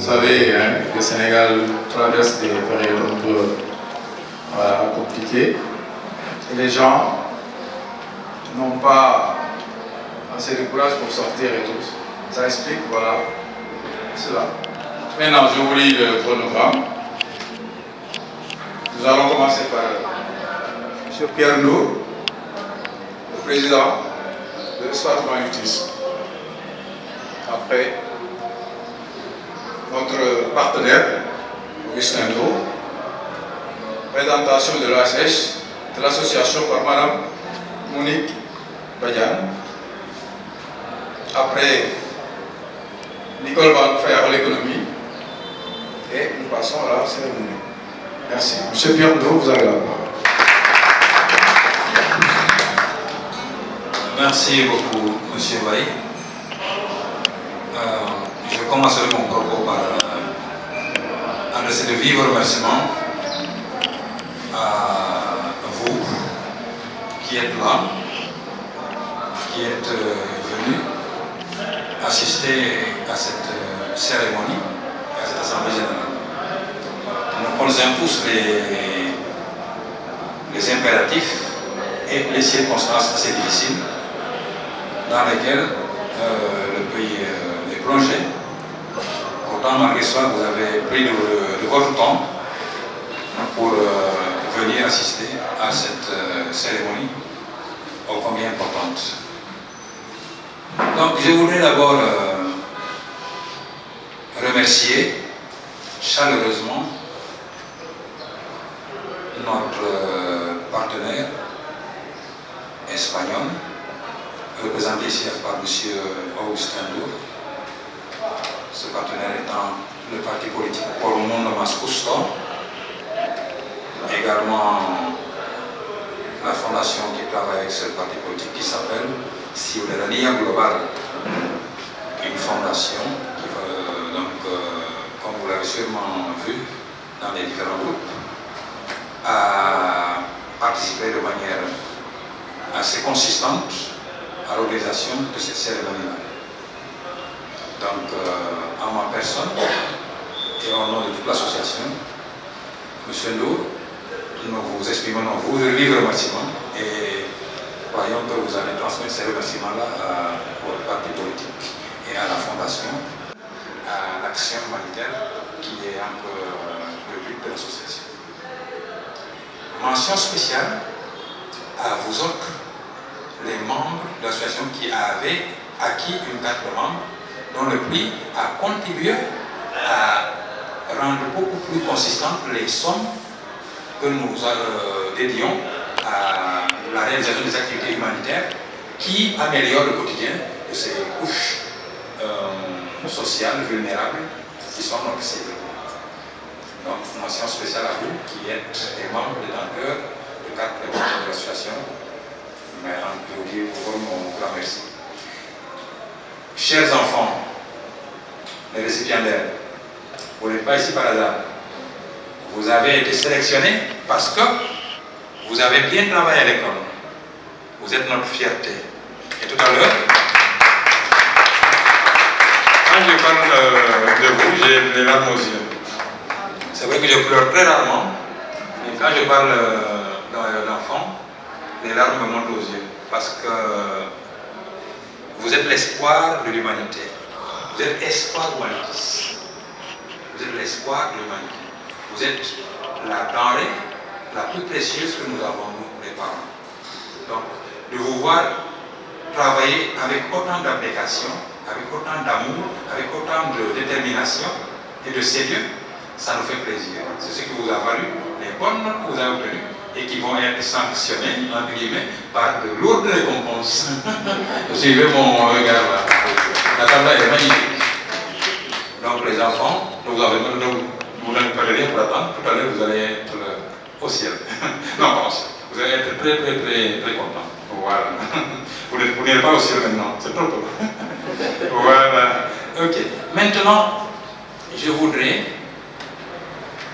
Vous savez hein, que le Sénégal traverse des périodes un peu compliquées. Et les gens n'ont pas assez de courage pour sortir et tout. Ça explique, voilà, cela. Maintenant, je vous lis le chronogramme. Nous allons commencer par M. Pierre Nour, le président de l'Espace Humanitis. Après, notre partenaire, Augustin Do, présentation de l'ASH, de l'association par Mme Monique Badian. Après, Nicole va faire l'économie et nous passons à la cérémonie. Merci. Monsieur Pierre Do, vous avez la parole. Merci beaucoup, Monsieur Baye. Je commencerai mon propos par adresser de vifs remerciements à vous qui êtes là, qui êtes venus assister à cette cérémonie, à cette assemblée générale. Nous connaissons tous les impératifs et les circonstances assez difficiles dans lesquelles le pays est plongé. Pourtant, malgré cela, vous avez pris de votre temps pour venir assister à cette cérémonie ô combien importante. Donc, je voudrais d'abord remercier chaleureusement notre partenaire espagnol, représenté ici par M. Augustin Do. Ce partenaire étant le parti politique Por un Mundo Más Justo, également la fondation qui travaille avec ce parti politique qui s'appelle Ciudadanía Global, une fondation qui, comme vous l'avez sûrement vu dans les différents groupes, a participé de manière assez consistante à l'organisation de cette cérémonie-là. Donc, en ma personne et au nom de toute l'association, M. Ndour, nous vous exprimons nos vifs remerciements et croyons que vous allez transmettre ces remerciements-là à votre parti politique et à la fondation, à l'action humanitaire qui est un peu le but de l'association. Mention spéciale à vous autres, les membres de l'association qui avaient acquis une carte de membre dont le prix a contribué à rendre beaucoup plus consistantes les sommes que nous dédions à la réalisation des activités humanitaires qui améliorent le quotidien de ces couches sociales vulnérables qui sont notre cible. Donc, une mention spéciale à vous qui êtes des membres détenteurs de carte de membre de l'association. Mais je vous dis mon grand merci. Chers enfants, les récipiendaires, vous n'êtes pas ici par hasard. Vous avez été sélectionnés parce que vous avez bien travaillé à l'école. Vous êtes notre fierté. Et tout à l'heure, quand je parle de vous, j'ai les larmes aux yeux. C'est vrai que je pleure très rarement, mais quand je parle d'enfants, les larmes me montent aux yeux. Parce que vous êtes l'espoir de l'humanité. Vous êtes espoir humaniste. Vous êtes l'espoir de l'humanité. Vous êtes la denrée la plus précieuse que nous avons, nous, les parents. Donc, de vous voir travailler avec autant d'abnégation, avec autant d'amour, avec autant de détermination et de sérieux, ça nous fait plaisir. C'est ce qui vous a valu les bonnes notes que vous avez obtenues et qui vont être sanctionnées, entre guillemets, par de lourdes récompenses. Suivez mon regard là. La table est magnifique. Donc les enfants, vous n'avez pas rien pour attendre. Tout à l'heure, vous allez être au ciel. Non, pas au ciel. Vous allez être très, très, très, très content. Voilà. Vous n'êtes pas au ciel maintenant. C'est trop tôt. Voilà. Ok. Maintenant, je voudrais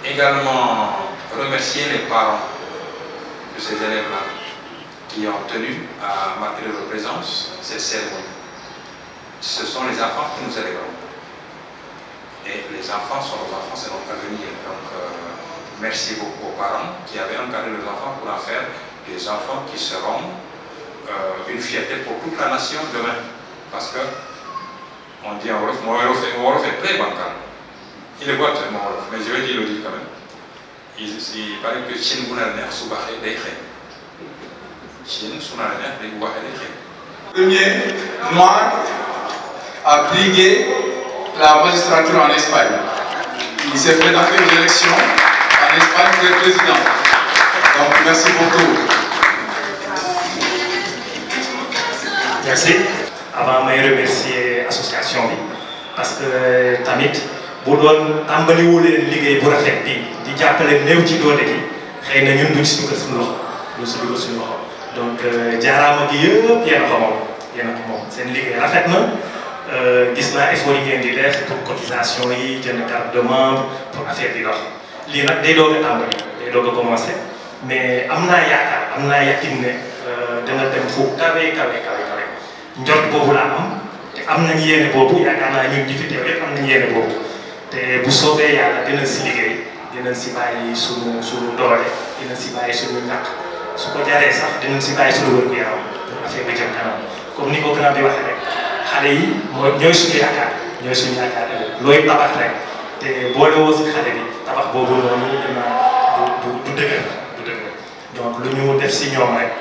également remercier les parents de ces élèves-là qui ont tenu à marquer de leur présence cette cérémonie. Ce sont les enfants que nous célébrons. Et les enfants sont nos enfants, c'est notre avenir. Donc, merci beaucoup aux parents qui avaient encadré les enfants pour en faire des enfants qui seront une fierté pour toute la nation demain. Parce que, on dit en Wolof, Wolof est très bancal. Il est bon, Wolof, mais je vais dire le dire quand même. Il paraît que Chine Bounalner Soubaché Deikhe. Chine Bounalner Deikhe. Premier noir à briguer la magistrature en Espagne. Il s'est présenté aux élections en Espagne pour être président. Donc merci beaucoup. Merci. Avant de remercier l'association, parce que tamit bu doon tàmbaliwu leen liggéey bu rafet bi di jàppale néew ci doole gi xëy na ñun duñ si dugal suñu loxo duñ si dugal suñu loxo donc jaaraama gi yëpp yéen a ko moom seen liggéey rafet na gis naa effort yi ngeen di def pour cotisation yi jënd carte de membre pour affaire bi dox lii nag day doog a tàmbali day doog a commencé mais am naa yaqin ne dana dem fu kawe njort boobu laa am te am nañ yéene boobu yaakaar naa ñun ñi fi teew yëpp am nañ yéene boobu te bu soobee yàlla dinañ si liggéey dinañ si bàyyi suñu doole dinañ si bàyyi suñu ñàkk su ko jaree sax dinañ si bàyyi suñu wér-gu-yaram pour affaire bi jëm kanam comme ni ko grand bi waxee rek xale yi ñooy suñu yaakaar looy tabax rek te boole woo si xale bi tabax boobu noonu dina du dëgër donc lu ñu def si ñoom rek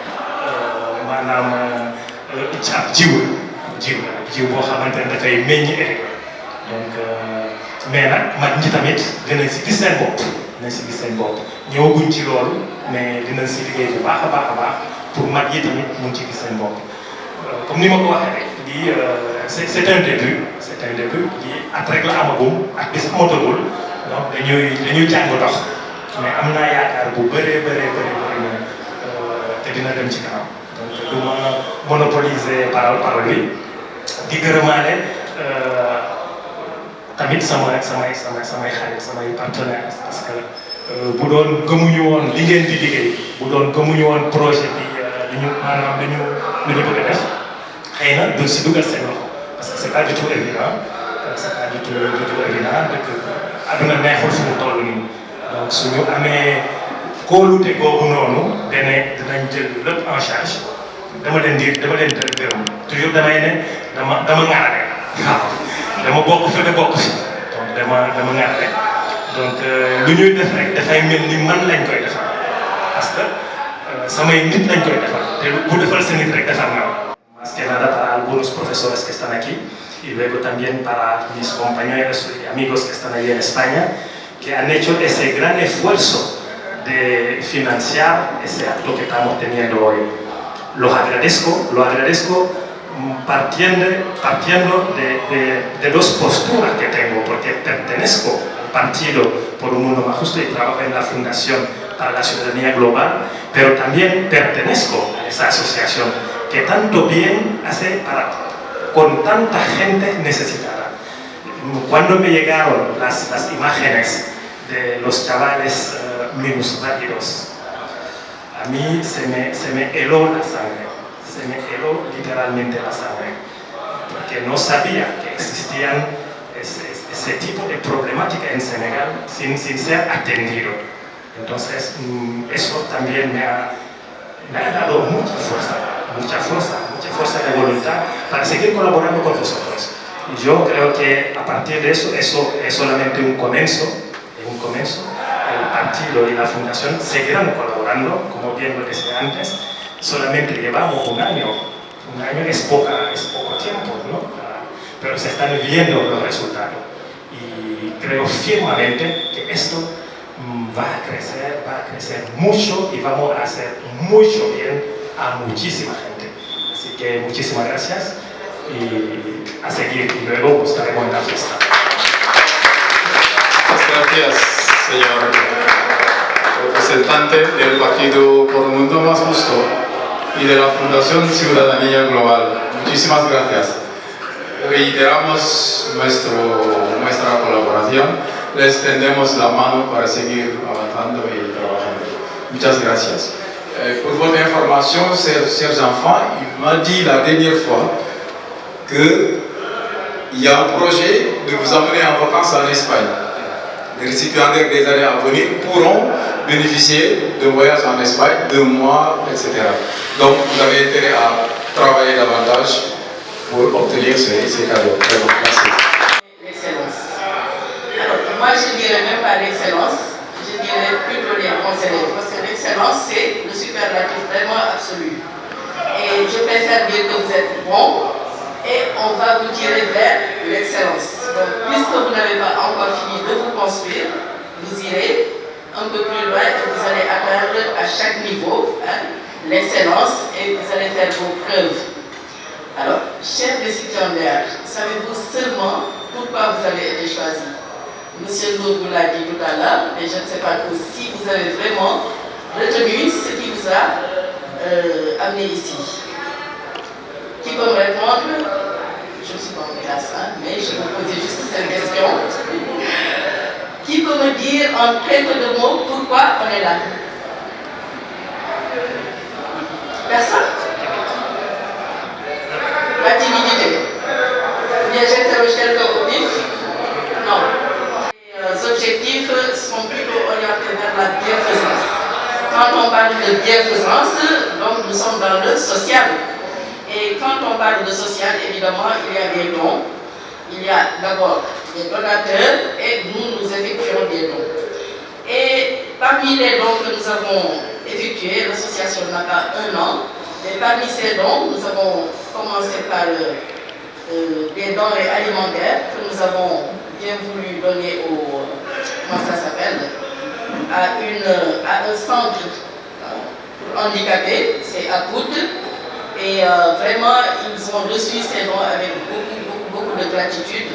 maanaam ab jiw boo xamante ne dafay meññ ëllëg donc mais nag mag ñi tamit dinañ si gis seen bopp ñëwaguñ ci loolu mais dinañ si liggéey bu baax a baax pour mag yi tamit mun ci gis seen bopp comme ni ma ko waxee rek lii c'est un début lii at rek la amagum ak bis amatagul donc dañuy jàng dox mais am naa yaakaar bu bëree te dina dem ci kanam donc du ma monopoliser parole bi di gërëmaale tamit samay xarit samay partenaires parce que bu doon gëmuñu woon li ngeen di liggéey bu doon gëmuñu woon projet bi li ñu bëgg a def xëy na duñ si dugal seen loxo parce que c'est pas du tout évident dëkk àdduna neexul fu mu toll nii donc suñu amee kóolute googu noonu dinañ jël lépp en charge dama leen gërëm toujours damay ne dama ŋaare waaw dama bokk fi donc dama ŋaare donc lu ñuy def rek dafay mel ni man lañ koy defal parce que samay nit lañ koy defal te bu defal sa nit rek defal na más que nada para algunos profesores que están aquí y luego también para mis compañeros y amigos que están ahí en España que han hecho ese gran esfuerzo de financiar ese acto que estamos teniendo hoy. Lo agradezco partiendo de dos posturas que tengo, porque pertenezco al partido por un mundo más justo y trabajo en la Fundación para la Ciudadanía Global, pero también pertenezco a esa asociación que tanto bien hace con tanta gente necesitada. Cuando me llegaron las imágenes de los chavales minusválidos, a mí se me heló la sangre, se me heló literalmente la sangre, porque no sabía que existían ese tipo de problemática en Senegal sin ser atendido. Entonces, eso también me ha dado mucha fuerza de voluntad para seguir colaborando con vosotros. Y yo creo que a partir de eso es solamente un comienzo. El partido y la fundación seguirán colaborando, como bien lo decía antes. Solamente llevamos un año es poco tiempo, ¿no? Pero se están viendo los resultados. Y creo firmemente que esto va a crecer mucho y vamos a hacer mucho bien a muchísima gente. Así que muchísimas gracias y a seguir. Y luego estaremos en la fiesta. Gracias, señor representante del Partido por un Mundo Más Justo y de la Fundación Ciudadanía Global. Muchísimas gracias. Reiteramos nuestra colaboración. Les tendemos la mano para seguir avanzando y trabajando. Muchas gracias. Pour votre information, chers enfants, il m'a dit la dernière fois qu'il y a un projet de vous emmener en vacances en Espagne. Les récipiendaires des années à venir pourront bénéficier d'un voyage en Espagne, 2 mois, etc. Donc vous avez intérêt à travailler davantage pour obtenir ces cadeaux. Merci. L'excellence. Alors moi je dirais même pas l'excellence, je dirais plutôt les bons élèves, parce que l'excellence c'est le superlatif vraiment absolu. Et je préfère dire que vous êtes bon et on va vous tirer vers l'excellence. Donc puisque vous n'avez pas encore fini de vous construire, vous irez un peu plus loin et vous allez atteindre à chaque niveau l'excellence et vous allez faire vos preuves. Alors, chers récipiendaires, savez-vous seulement pourquoi vous avez été choisis? Monsieur Lourdes vous l'a dit tout à l'heure, mais je ne sais pas si vous avez vraiment retenu ce qui vous a amené ici. Qui peut me répondre? Je ne suis pas en classe, mais je vais poser juste cette question. Qui peut me dire en très peu de mots pourquoi on est là? Personne? La timidité. Bien, j'interroge quelqu'un au pif? Non. Les objectifs sont plutôt orientés vers la bienfaisance. Quand on parle de bienfaisance, donc nous sommes dans le social. Et quand on parle de social, évidemment, il y a des dons. Il y a d'abord des donateurs et nous effectuons des dons. Et parmi les dons que nous avons effectués, l'association n'a pas 1 an. Et parmi ces dons, nous avons commencé par des denrées alimentaires que nous avons bien voulu donner au, comment ça s'appelle, à un centre pour handicapés, c'est à Poudre. Et vraiment, ils ont reçu ces dons avec beaucoup de gratitude.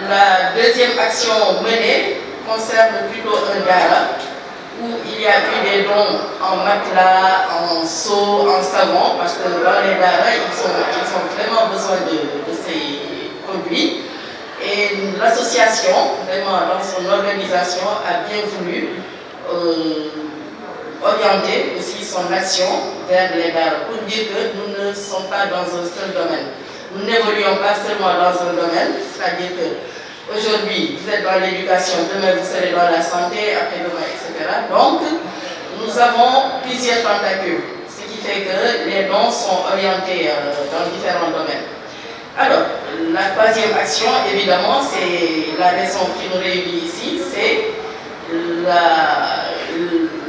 La deuxième action menée concerne plutôt un dara où il y a eu des dons en matelas, en seaux, en savon, parce que dans les daras, ils ont vraiment besoin de ces produits. Et l'association, vraiment dans son organisation, a bien voulu orienter aussi son action vers les daras pour dire que nous ne sommes pas dans un seul domaine. Nous n'évoluons pas seulement dans un domaine, c'est-à-dire que aujourd'hui vous êtes dans l'éducation, demain vous serez dans la santé, après-demain, etc. Donc nous avons plusieurs tentacules, ce qui fait que les dons sont orientés dans différents domaines. Alors, la troisième action, évidemment, c'est la raison qui nous réunit ici, c'est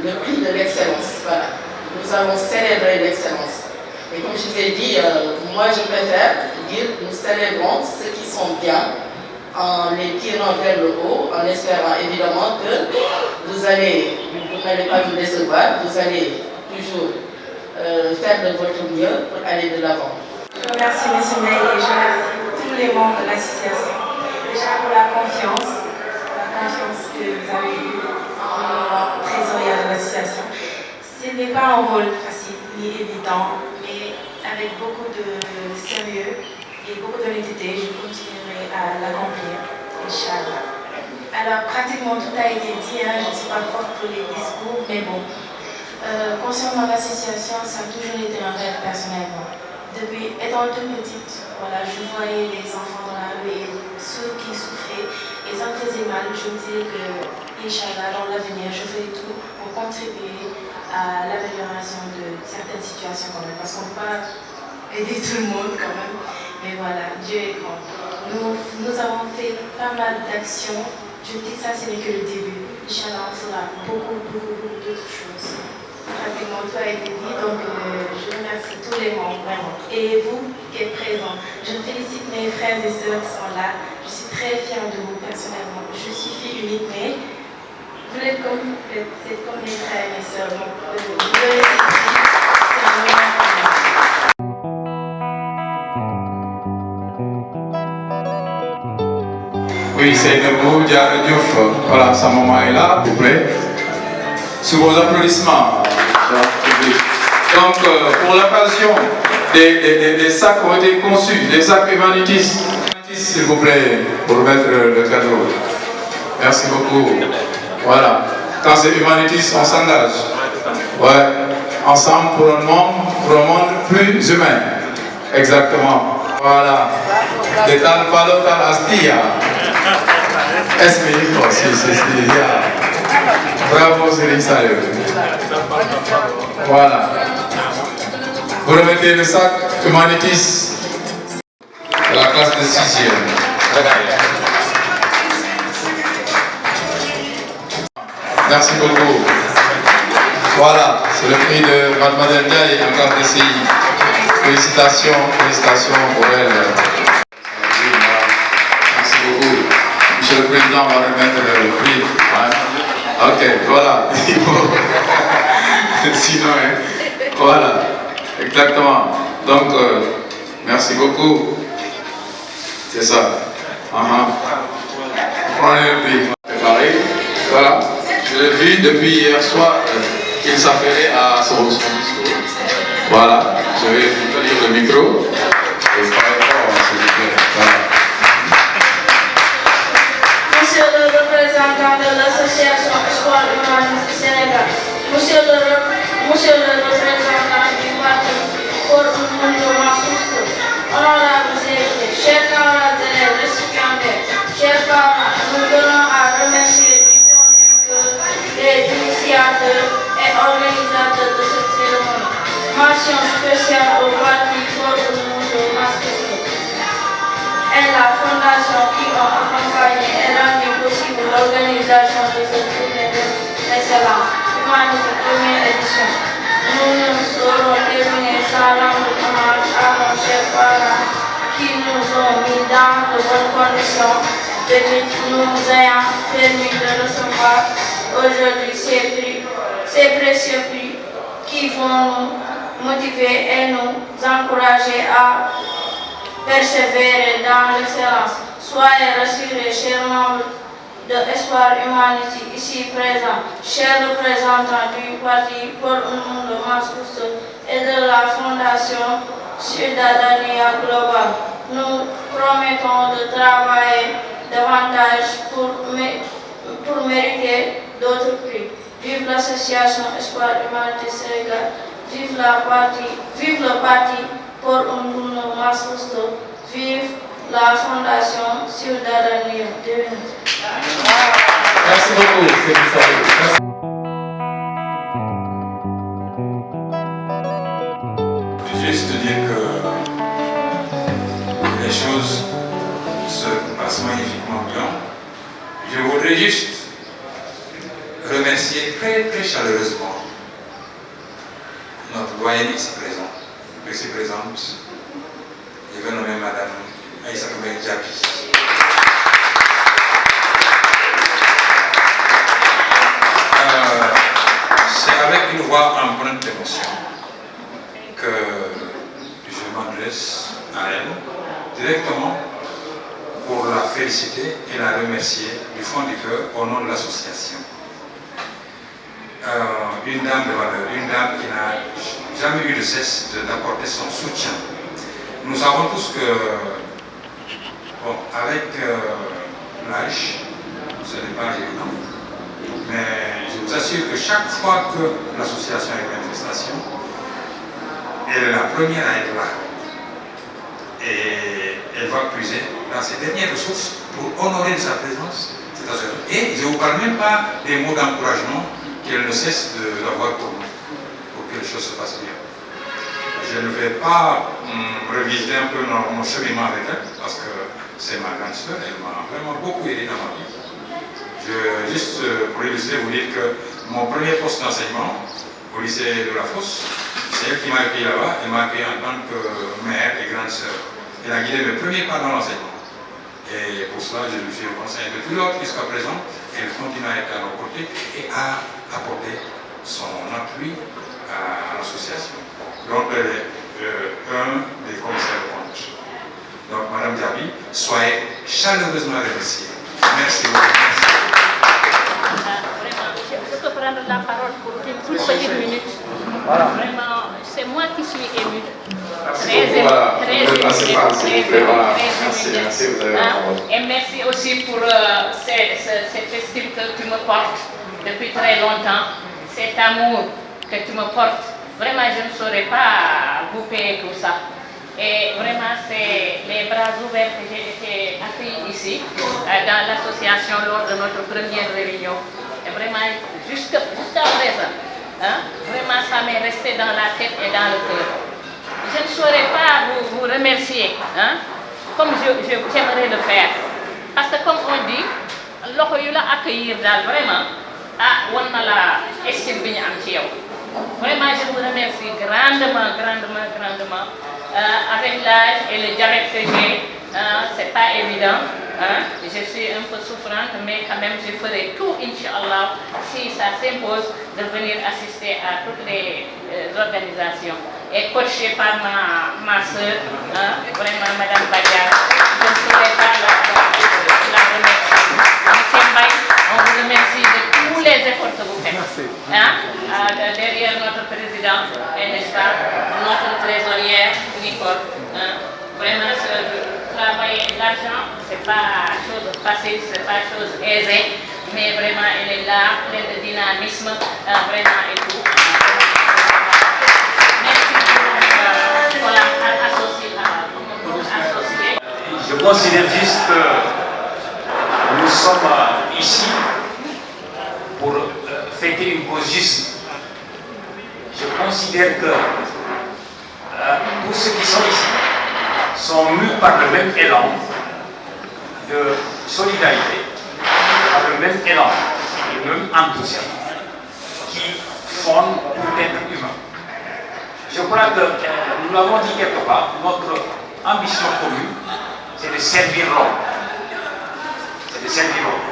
le prix de l'excellence. Voilà. Nous allons célébrer l'excellence. Et comme je vous ai dit, moi je préfère dire que nous célébrons ceux qui sont bien en les tirant vers le haut, en espérant évidemment que vous n'allez pas nous décevoir, vous allez toujours faire de votre mieux pour aller de l'avant. Je remercie M. May et je remercie tous les membres de l'association. Déjà pour la confiance que vous avez eue en trésorière de l'association. Ce n'est pas un rôle facile ni évident, mais avec beaucoup de sérieux et beaucoup d'honnêteté, je continuerai à l'accomplir, Inch'Allah. Alors pratiquement tout a été dit, je ne suis pas forte pour les discours, mais bon. Concernant l'association, ça a toujours été un rêve personnellement. Depuis étant toute petite, voilà, je voyais les enfants dans la rue et ceux qui souffraient et ça me faisait mal. Je me disais que, Inch'Allah, dans l'avenir, je ferai tout pour contribuer à l'amélioration de certaines situations quand même, parce qu'on ne peut pas aider tout le monde quand même. Mais voilà, Dieu est grand. Nous avons fait pas mal d'actions. Je dis ça, ce n'est que le début. Inch'Allah, on fera beaucoup d'autres choses. Pratiquement tout a été dit, donc je remercie tous les membres, vraiment. Et vous qui êtes présents, je félicite mes frères et sœurs qui sont là. Je suis très fière de vous personnellement. Je suis fille unique, mais vous êtes comme mes frères et mes sœurs. Donc, vous devez c'est vraiment Oui, c'est Nebou Diarra Diouf. Voilà, sa maman est là, s'il vous plaît. Sous vos applaudissements. Donc, pour l'occasion, des sacs ont été conçus, des sacs Humanitis. S'il vous plaît, pour remettre le cadeau. Merci beaucoup. Voilà. Quand c'est Humanitis, on s'engage. Ouais. Ensemble pour un monde plus humain. Exactement. Voilà. De tal palo, tal astilla. Es mi hijo, sí, ya. Bravo, Serigne Saliou. Voilà. Vous remettez le sac Humanities de la classe de 6e. Merci beaucoup. Voilà, c'est le prix de Mademoiselle Ndiaye en classe de CI. Félicitations pour elle. Merci beaucoup. Monsieur le Président va remettre le prix. Ok, voilà. Sinon, voilà, exactement. Donc, merci beaucoup. C'est ça. Prenez le prix. Préparé. Voilà. Je l'ai vu depuis hier soir qu'il s'appelait à son discours. Voilà. Je vais vous tenir le micro. Et parler fort, s'il vous plaît. Voilà. Monsieur le représentant de l'association Espoir Humaniste du Sénégal, Monsieur le représentant du parti pour un monde marxiste, honorables invités, chers camarades élèves, récipiendaires, chers parents, nous tenons à remercier du fond du cœur les initiateurs et organisateurs de cette cérémonie. Mention spéciale au parti pour un monde marxiste et la fondation qui ont accompagné et rendu possible l'organisation de cette journée d'excellence, Humanité première édition. Nous ne saurons terminer sans rendre hommage à nos chers parents qui nous ont mis dans de bonnes conditions d'études, nous ayant permis de recevoir aujourd'hui ces précieux prix qui vont nous motiver et nous encourager à persévérer dans l'excellence. Soyez rassurés, chers membres de Espoir Humanity ici présents, chers représentants du parti pour un monde marxiste et de la fondation Ciudadanía Global. Nous promettons de travailler davantage pour mériter d'autres prix. Vive l'association Espoir Humanity Sénégal, vive le parti pour un monde marxiste, vive la fondation Ciudadanía. Merci beaucoup, Serigne Saliou. Juste dire que les choses se passent magnifiquement bien. Je voudrais juste remercier très très chaleureusement notre doyenne ici présente. Je vais nommer Madame Aïssatou Diaby. C'est avec une voix empreinte d'émotion que je m'adresse à elle directement pour la féliciter et la remercier du fond du cœur au nom de l'association. Une dame de valeur, une dame qui n'a jamais eu de cesse d'apporter son soutien. Nous savons tous que, bon, avec l'âge, ce n'est pas évident, mais je vous assure que chaque fois que l'association a une manifestation, elle est la première à être là. Et elle va puiser dans ses dernières ressources pour honorer sa présence. Et je ne vous parle même pas des mots d'encouragement qu'elle ne cesse d'avoir pour nous, pour que les choses se passent bien. Je ne vais pas revisiter un peu mon cheminement avec elle, parce que c'est ma grande sœur, elle m'a vraiment beaucoup aidé dans ma vie. Juste pour illustrer, vous dire que mon premier poste d'enseignement au lycée de la Fosse, c'est elle qui m'a accueilli là-bas, elle m'a accueilli en tant que mère et grande sœur. Elle a guidé mes premiers pas dans l'enseignement. Et pour cela, je lui suis reconnaissant de tout l'autre jusqu'à présent. Elle continue à être à nos côtés et à apporter son appui à l'association. Donc, elle est un des commissaires de compte. Donc, Madame Diaby, soyez chaleureusement remerciée. Merci beaucoup. Vraiment, je peux prendre la parole pour une toute petite minute. Voilà. Vraiment, c'est moi qui suis émue. Merci beaucoup. Voilà. Merci, vous avez la parole. Et merci aussi pour cette estime que tu me portes depuis très longtemps, cet amour que tu me portes. Vraiment, je ne saurais pas vous payer tout ça. Et vraiment, c'est les bras ouverts que j'ai été accueillis ici, dans l'association lors de notre première réunion. Et vraiment, jusqu'à présent, vraiment, ça m'est resté dans la tête et dans le cœur. Je ne saurais pas vous remercier, comme j'aimerais le faire. Parce que comme on dit, loxo yu la accueillir vraiment, on a la estime bi ñu am ci yow. Vraiment, je vous remercie grandement. Avec l'âge et le diabète que j'ai, c'est pas évident. Je suis un peu souffrante, mais quand même, je ferai tout, Inch'Allah, si ça s'impose, de venir assister à toutes les organisations. Et coachée par ma soeur, vraiment, Madame Badia, je ne saurais pas la remercier. Monsieur Mbaye, on vous remercie de tous les efforts que vous faites. Derrière notre président, n'est-ce pas, notre trésorière, Nicole. Vraiment, travailler l'argent, ce n'est pas chose facile, ce n'est pas chose aisée, mais vraiment, elle est là, pleine de dynamisme, vraiment et tout. Merci pour l'associé. Je considère juste que nous sommes ici pour fêter une cause juste. Je considère que tous ceux qui sont ici sont mus par le même élan de solidarité, par le même élan, le même enthousiasme qui fonde tout être humain. Je crois que nous l'avons dit quelque part, notre ambition commune, c'est de servir l'homme. C'est de servir l'homme.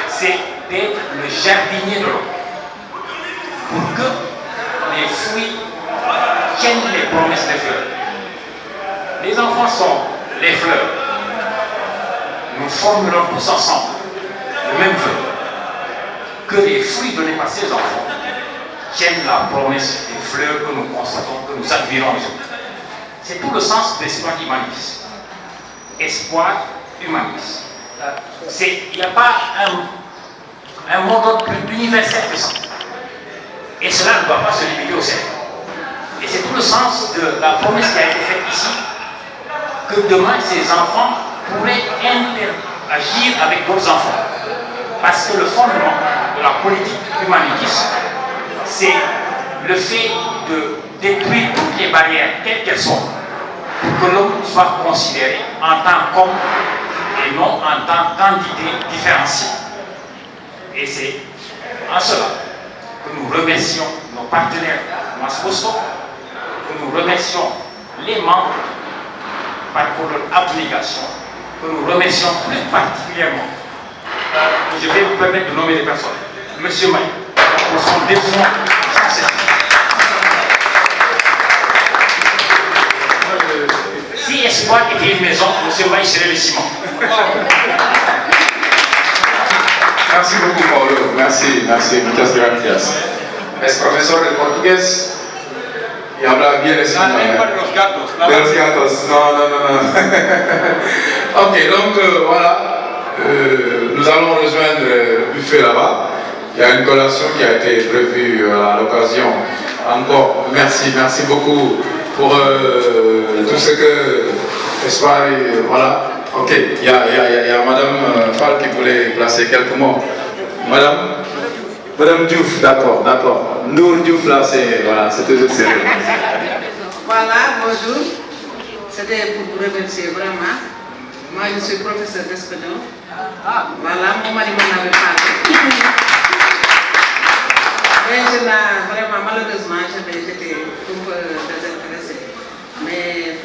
C'est d'être le jardinier de l'homme. Pour que les fruits tiennent les promesses des fleurs. Les enfants sont les fleurs. Nous formerons tous ensemble le même vœu. Que les fruits donnés par ces enfants tiennent la promesse des fleurs que nous constatons, que nous admirons aujourd'hui. C'est tout le sens de l'espoir humaniste. Espoir humaniste. Il n'y a pas un mot plus universel que ça. Et cela ne doit pas se limiter au Seigneur. Et c'est tout le sens de la promesse qui a été faite ici, que demain ces enfants pourraient interagir avec d'autres enfants. Parce que le fondement de la politique humanitiste, c'est le fait de détruire toutes les barrières, quelles qu'elles soient, pour que l'homme soit considéré en tant qu'homme et non en tant qu'entité différenciée. Et c'est en cela que nous remercions nos partenaires Masposto, que nous remercions les membres par leur abnégation, que nous remercions plus particulièrement. Je vais vous permettre de nommer des personnes. Monsieur Maï, pour son dévouement sans cesse. Si Espoir était une maison, monsieur Maï serait le ciment. Merci beaucoup, Paulo. Merci, muchas gracias. Es profesor de portugués y habla bien español. De los gatos. De los gatos, no. Ok, donc voilà, nous allons rejoindre le buffet là-bas. Il y a une collation qui a été prévue à l'occasion. Encore, merci beaucoup pour tout ce que Espoir, voilà. Ok, il y a Madame Fall qui voulait placer quelques mots. Madame Diouf, d'accord. Nour Diouf, là, c'est toujours sérieux. Voilà, bonjour. C'était pour vous remercier vraiment. Moi, je suis professeur d'espagnol. Voilà, mon mari m'en avait parlé. Mais vraiment, malheureusement, j'étais un peu désintéressée. Mais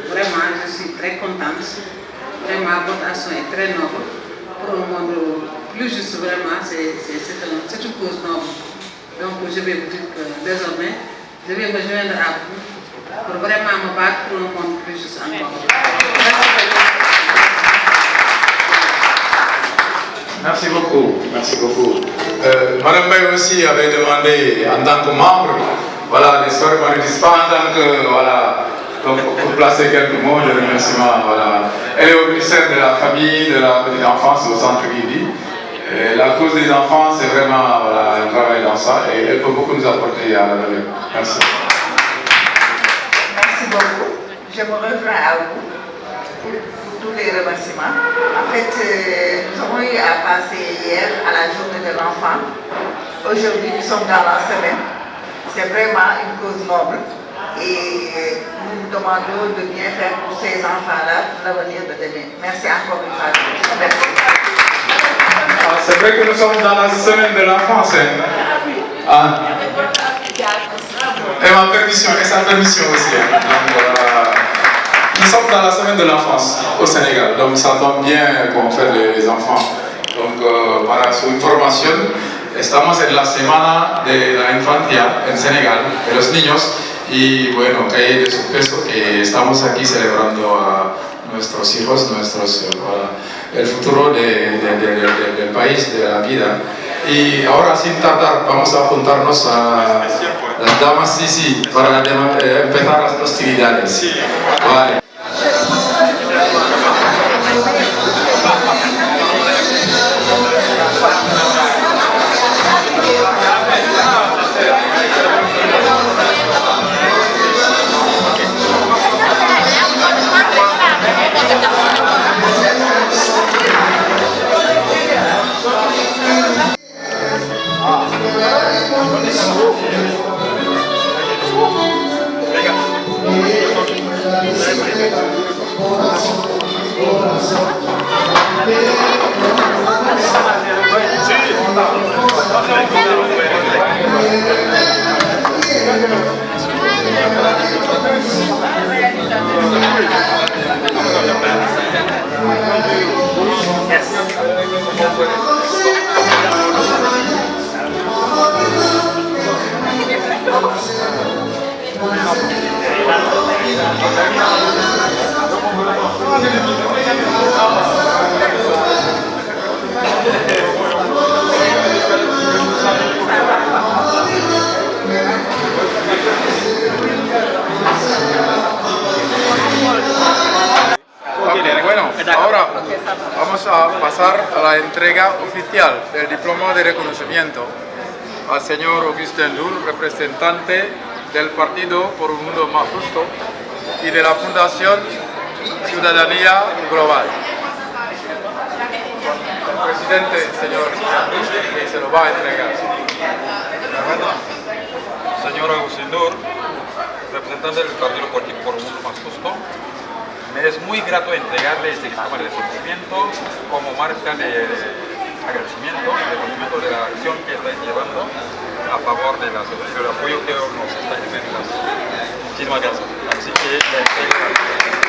vraiment, je suis très contente. Vraiment, votre action est très noble. Pour un monde plus juste, vraiment, c'est une cause noble. Donc, je vais vous dire que désormais, je vais me joindre à vous pour vraiment me battre pour un monde plus juste encore. Merci beaucoup. Madame Baye aussi avait demandé en tant que membre, voilà, l'histoire qu'on ne dise pas en tant que, voilà, donc pour placer quelques mots de remerciement, voilà. Elle est au ministère de la famille, de la petite enfance au centre Guidi. La cause des enfants, c'est vraiment, voilà, elle travaille dans ça et elle peut beaucoup nous apporter à la relève. Merci. Merci beaucoup. je me rejoins à vous pour tous les remerciements. En fait, nous avons eu à passer hier à la journée de l'enfant. Aujourd'hui, nous sommes dans la semaine. C'est vraiment une cause noble et nous nous demandons de bien faire pour ces enfants-là pour l'avenir de demain. Merci encore une fois. Merci. C'est vrai que nous sommes dans la semaine de l'enfance. Et ma permission, et sa permission aussi. Donc, nous sommes dans la semaine de l'enfance au Sénégal, donc ça tombe bien qu'on fait les enfants. Donc, para su información, estamos en la semana de la infancia en Senegal, de los niños, y bueno, cae de su peso que estamos aquí celebrando a nuestros hijos, el futuro del país, de la vida. Y ahora, sin tardar, vamos a juntarnos a las damas, sí, para empezar las hostilidades. Vale. Ahora vamos a pasar a la entrega oficial del diploma de reconocimiento al señor Augustin Ndour, representante del Partido por un Mundo Más Justo y de la Fundación Ciudadanía Global. El presidente, señor, que se lo va a entregar. Señor Augustin Ndour, representante del Partido Político por un Mundo Más Justo, me es muy grato entregarle este diploma de reconocimiento como marca de agradecimiento y reconocimiento de la acción que estáis llevando a favor de la sociedad y el apoyo que nos estáis dando. Muchísimas gracias. Así que le entrego